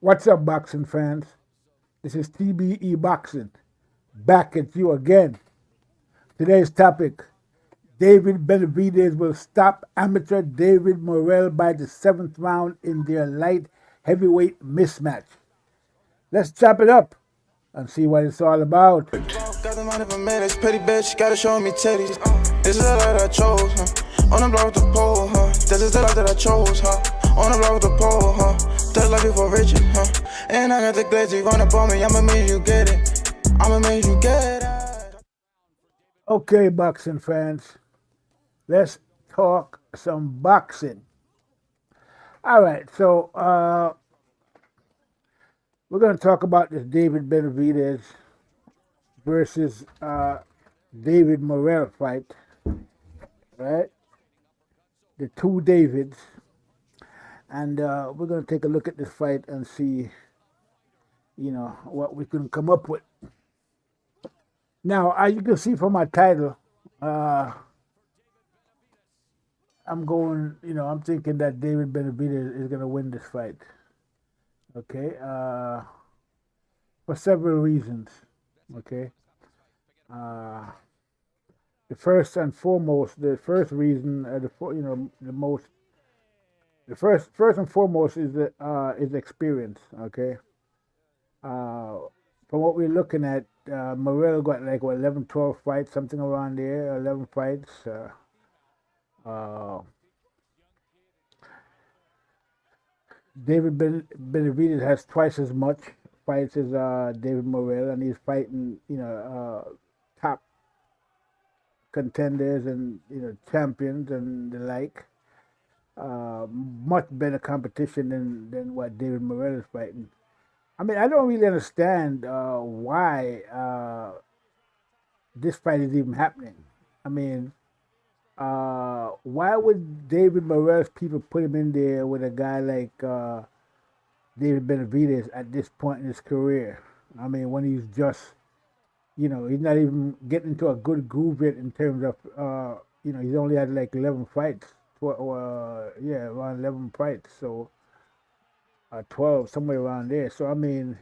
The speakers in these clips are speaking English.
What's up, boxing fans? This is TBE Boxing, back at you again. Today's topic: David Benavidez will stop amateur David Morrell by the seventh round in their light heavyweight mismatch. Let's chop it up and see what it's all about. Got the money for minutes, petty bitch, gotta show me titties. This is the life that I chose, huh? On the block with the pole, huh? This is the life that I chose, huh? On the block with the pole, huh? This life before Richard, huh? And I got the glitz, you run up on me, I'ma make you get it. I'ma make you get it. Okay, boxing fans, let's talk some boxing. All right, so we're going to talk about this David Benavidez versus David Morrell fight, right? The two Davids. And we're going to take a look at this fight and see, what we can come up with. Now, as you can see from my title, uh, I'm thinking that David Benavidez is going to win this fight. Okay, for several reasons. Okay, uh, the first and foremost, the first reason, the most, the first and foremost is experience. Okay, uh, from what we're looking at, Morrell got like what 11, 12 fights, something around there, 11 fights. Uh, Benavidez has twice as much fights as David Morrell, and he's fighting, top contenders and champions and the like. Much better competition than what David Morrell is fighting. I mean, I don't really understand why this fight is even happening. I mean, why would David Morrell's people put him in there with a guy like David Benavidez at this point in his career? I mean, when he's just, he's not even getting into a good groove yet in terms of, he's only had like 11 fights. Around 11 fights. So, 12, somewhere around there. So, I mean,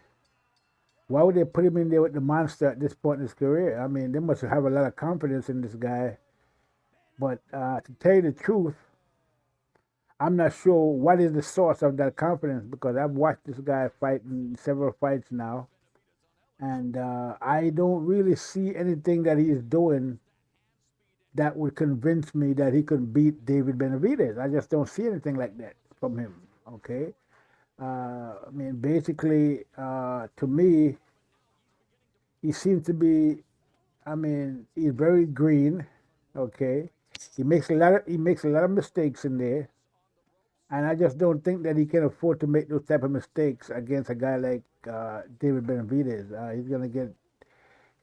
why would they put him in there with the monster at this point in his career? I mean, they must have a lot of confidence in this guy. But to tell you the truth, I'm not sure what is the source of that confidence because I've watched this guy fight in several fights now, and I don't really see anything that he is doing that would convince me that he could beat David Benavidez. I just don't see anything like that from him. Okay, I mean, basically, to me, he seems to be. I mean, he's very green. Okay, he makes a lot of mistakes in there. And I just don't think that he can afford to make those type of mistakes against a guy like David Benavidez. He's gonna get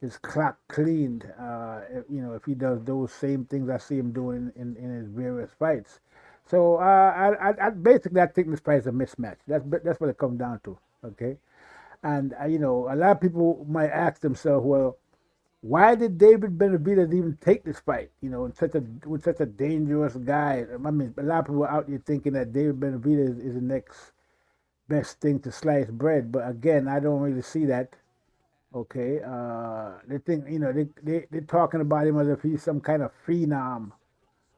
his clock cleaned, if he does those same things I see him doing in his various fights. So I think this fight is a mismatch. That's what it comes down to. Okay, and a lot of people might ask themselves, well, why did David Benavidez even take this fight? With such a dangerous guy. I mean, a lot of people out there thinking that David Benavidez is the next best thing to slice bread. But again, I don't really see that. Okay, they think they're talking about him as if he's some kind of phenom,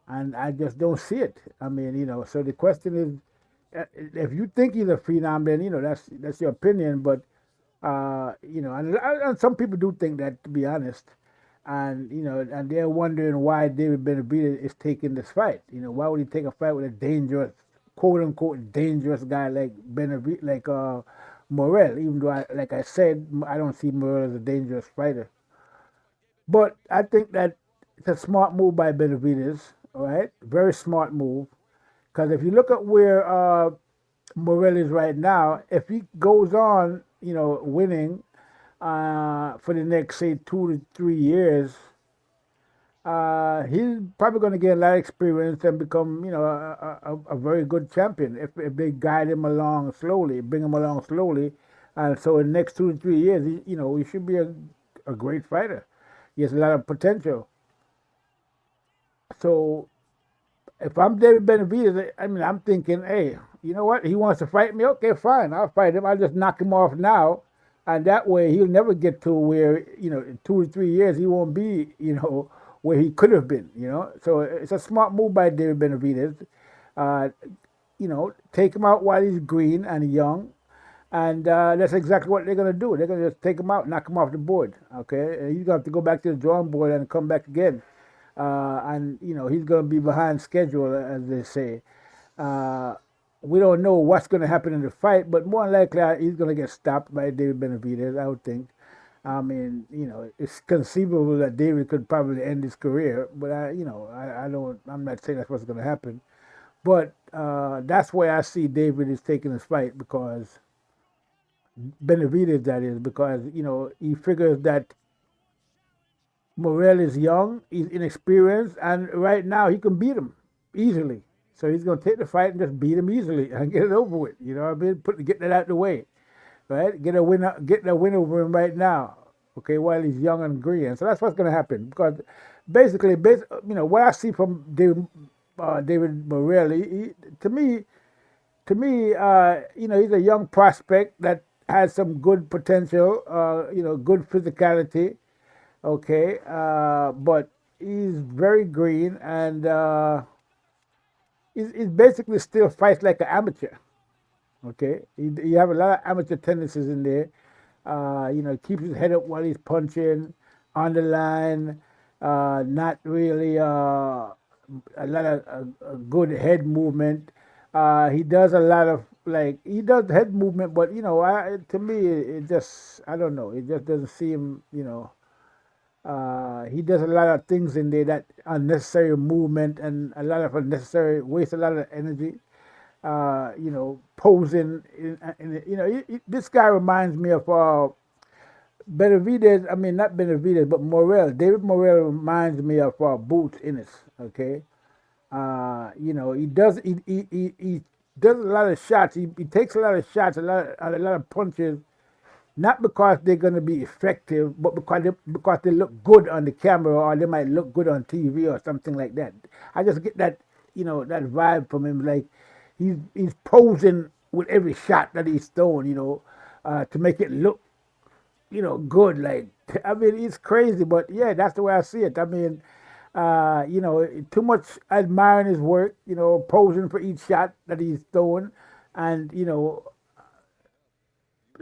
and I just don't see it. I mean, so the question is, if you think he's a phenom, then that's your opinion. But and some people do think that, to be honest, and and they're wondering why David Benavidez is taking this fight. Why would he take a fight with a dangerous, quote unquote, dangerous guy like Benavidez, like Morrell? Even though, like I said, I don't see Morrell as a dangerous fighter, but I think that it's a smart move by Benavidez. All right, very smart move. Because if you look at where Morrell is right now, if he goes on, winning for the next, say, 2 to 3 years, he's probably going to get a lot of experience and become, a very good champion if they guide him along slowly, bring him along slowly. And so in the next 2 to 3 years, he should be a great fighter. He has a lot of potential. So if I'm David Benavidez, I mean, I'm thinking, hey, you know what? He wants to fight me. Okay, fine. I'll fight him. I'll just knock him off now, and that way he'll never get to where in 2 or 3 years he won't be where he could have been. So it's a smart move by David Benavidez. Uh, take him out while he's green and young, and that's exactly what they're going to do. They're going to just take him out, knock him off the board. Okay, and he's going to have to go back to the drawing board and come back again. And he's going to be behind schedule, as they say. Uh, we don't know what's going to happen in the fight, but more than likely he's going to get stopped by David Benavidez, I would think. I mean, it's conceivable that David could probably end his career, but I don't. I'm not saying that's what's going to happen. But that's why I see David is taking this fight because Benavidez, that is, because he figures that Morrell is young, he's inexperienced, and right now he can beat him easily. So he's going to take the fight and just beat him easily and get it over with. You know what I mean? Get that out of the way, right? Get that win over him right now. Okay, while he's young and green. So that's what's going to happen because basically, what I see from David Morrell, to me, he's a young prospect that has some good potential. Good physicality. Okay, but he's very green and he's basically still fights like an amateur. Okay, he have a lot of amateur tendencies in there. Keeps his head up while he's punching on the line. Not really a lot of good head movement. He does a lot of he does head movement, but to me it just I don't know. It just doesn't seem he does a lot of things in there that unnecessary movement and a lot of unnecessary waste a lot of energy. Posing. This guy reminds me of Benavidez. I mean, not Benavidez, but Morrell. David Morrell reminds me of Boot Innes. Okay, he does a lot of shots. He takes a lot of shots, a lot of punches, not because they're going to be effective, but because they look good on the camera or they might look good on TV or something like that. I just get that that vibe from him, like he's posing with every shot that he's thrown, to make it look good. Like I mean, it's crazy, but yeah, that's the way I see it. I mean, too much admiring his work, posing for each shot that he's throwing, and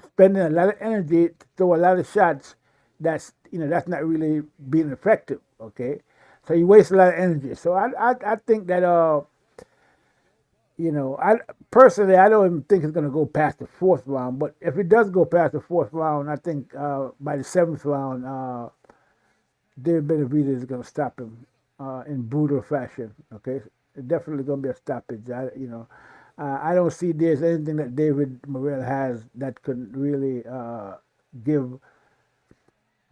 spending a lot of energy to throw a lot of shots that's not really being effective. Okay, so he wastes a lot of energy. So I think that I personally I don't even think it's going to go past the fourth round. But if it does go past the fourth round, I think by the seventh round, David Benavidez is going to stop him in brutal fashion. Okay, it's definitely going to be a stoppage. I don't see there's anything that David Morrell has that could really give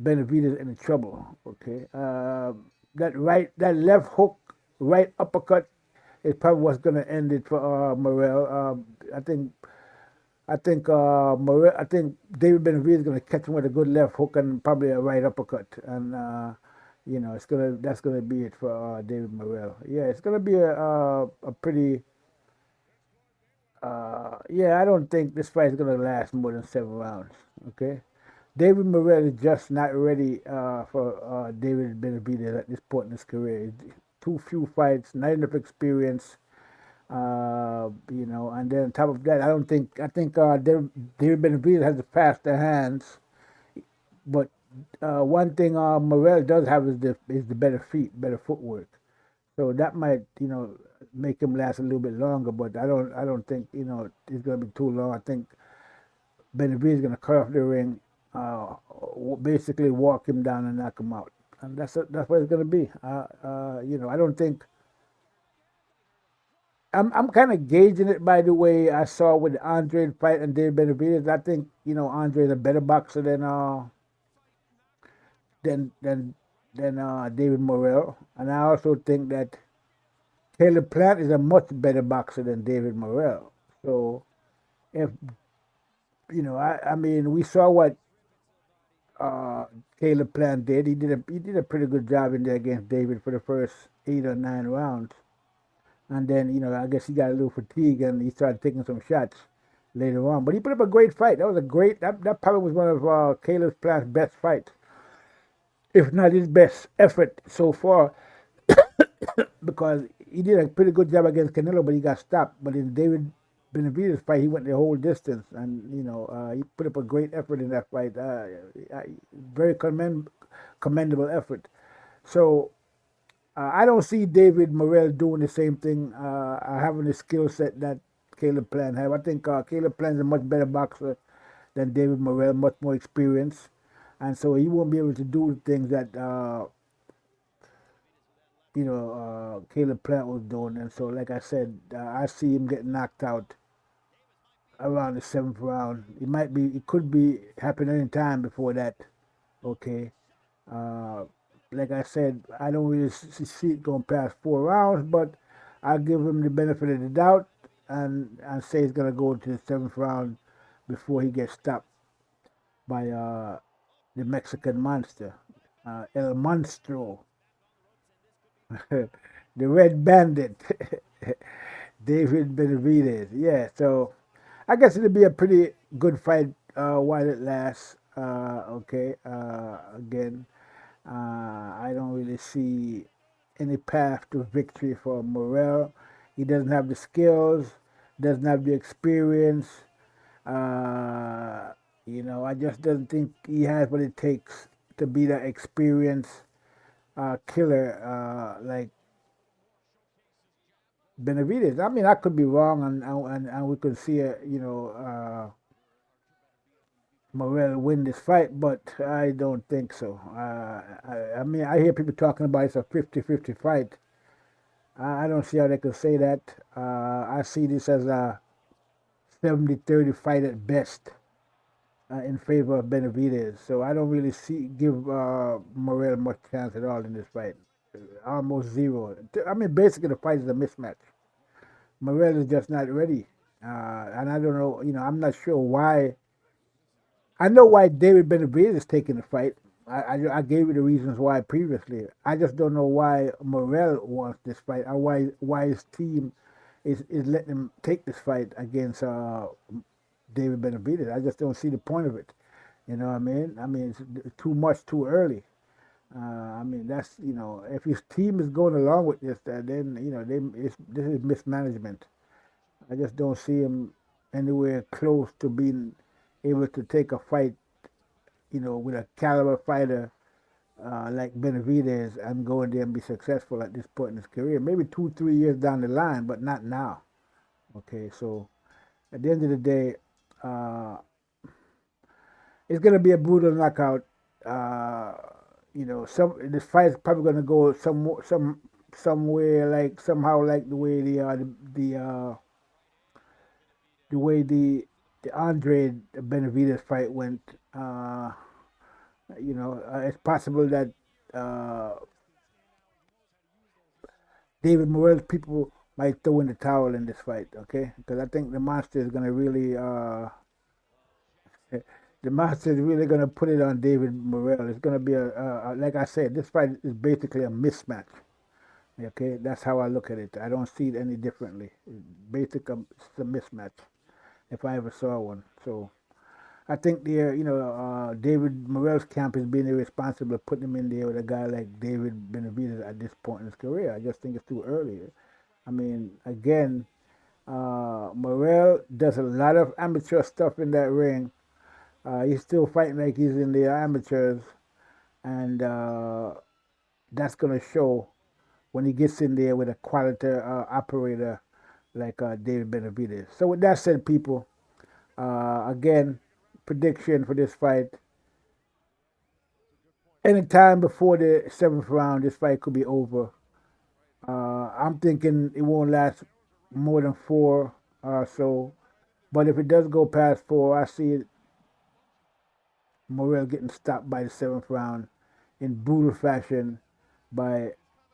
Benavidez any trouble. Okay, that left hook, right uppercut is probably what's going to end it for Morrell. I think David Benavidez is going to catch him with a good left hook and probably a right uppercut, and that's gonna be it for David Morrell. Yeah, it's gonna be a pretty. Yeah, I don't think this fight is gonna last more than 7 rounds. Okay, David Morrell is just not ready for David Benavidez at this point in his career. Too few fights, not enough experience. And then on top of that, I think David Benavidez has the faster hands, but one thing Morrell does have is the better feet, better footwork. So that might make him last a little bit longer, but I don't think it's gonna be too long. I think Benavidez is gonna cut off the ring, basically walk him down and knock him out, and that's what it's gonna be. I don't think. I'm kind of gauging it by the way I saw with Andre fight and David Benavidez. I think Andre is a better boxer than David Morrell, and I also think that Caleb Plant is a much better boxer than David Morrell. So if I mean, we saw what Caleb Plant did. He did a pretty good job in there against David for the first 8 or 9 rounds. And then, I guess he got a little fatigue and he started taking some shots later on. But he put up a great fight. That was a great, that probably was one of Caleb Plant's best fights, if not his best effort so far, because he did a pretty good job against Canelo, but he got stopped. But in David Benavidez fight, he went the whole distance, and he put up a great effort in that fight. Very commendable effort. So I don't see David Morrell doing the same thing, having the skill set that Caleb Plant have. I think Caleb Plant is a much better boxer than David Morrell, much more experience, and so he won't be able to do the things that Caleb Plant was doing. And so, like I said, I see him getting knocked out around the seventh round. It could be happen any time before that. Okay. Uh, like I said, I don't really see it going past 4 rounds, but I'll give him the benefit of the doubt and say he's gonna go to the seventh round before he gets stopped by the Mexican monster, El Monstro, the Red Bandit, David Benavidez. Yeah, so I guess it'll be a pretty good fight while it lasts. Okay, again, I don't really see any path to victory for Morrell. He doesn't have the skills, doesn't have the experience. Uh, I just don't think he has what it takes to be that experienced killer like Benavidez. I mean, I could be wrong, and we could see Morrell win this fight, but I don't think so. I mean, I hear people talking about it's a 50-50 fight. I don't see how they could say that. I see this as a 70-30 fight at best in favor of Benavidez. So I don't really give Morrell much chance at all in this fight. Almost zero. I mean, basically the fight is a mismatch. Morrell is just not ready. And I don't know, I'm not sure why. I know why David Benavidez is taking the fight. I gave you the reasons why previously. I just don't know why Morrell wants this fight or why his team is letting him take this fight against David Benavidez. I just don't see the point of it. You know what I mean? I mean, it's too much too early. I mean, that's if his team is going along with this, then this is mismanagement. I just don't see him anywhere close to being able to take a fight, with a caliber fighter like Benavidez and go in there and be successful at this point in his career. Maybe 2-3 years down the line, but not now. Okay, so at the end of the day, it's gonna be a brutal knockout. This fight is probably gonna go somewhere like somehow like the way the way the Andre Benavidez fight went. It's possible that uh, David Morrell's people might throw in the towel in this fight. Okay, because I think the monster is gonna really. The monster is really going to put it on David Morrell. It's going to be like I said, this fight is basically a mismatch. Okay, that's how I look at it. I don't see it any differently. It's a mismatch if I ever saw one. So I think David Morrell's camp is being irresponsible putting him in there with a guy like David Benavidez at this point in his career. I just think it's too early. I mean, again, Morrell does a lot of amateur stuff in that ring. He's still fighting like he's in the amateurs, and that's going to show when he gets in there with a quality operator like David Benavidez. So with that said, people, again, prediction for this fight. Anytime before the seventh round, this fight could be over. I'm thinking it won't last more than 4 or so. But if it does go past 4, I see it Morrell getting stopped by the seventh round in brutal fashion by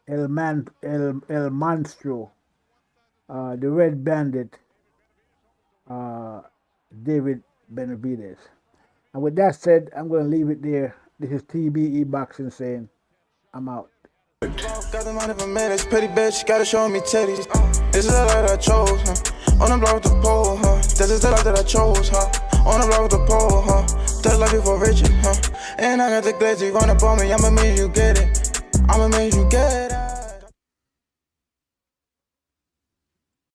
El Monstro, the Red Bandit, uh, David Benavidez. And with that said, I'm going to leave it there. This is TBE Boxing saying, I'm out. Got the money for minutes, pretty bitch, gotta show me titties. This is the life that I chose, huh? On the block with the pole, huh? This is the life that I chose, huh? On the block with the pole, huh? That's life before riches, huh? And I got the glaze, you run up on me, I'ma make you get it. I'ma make you get it.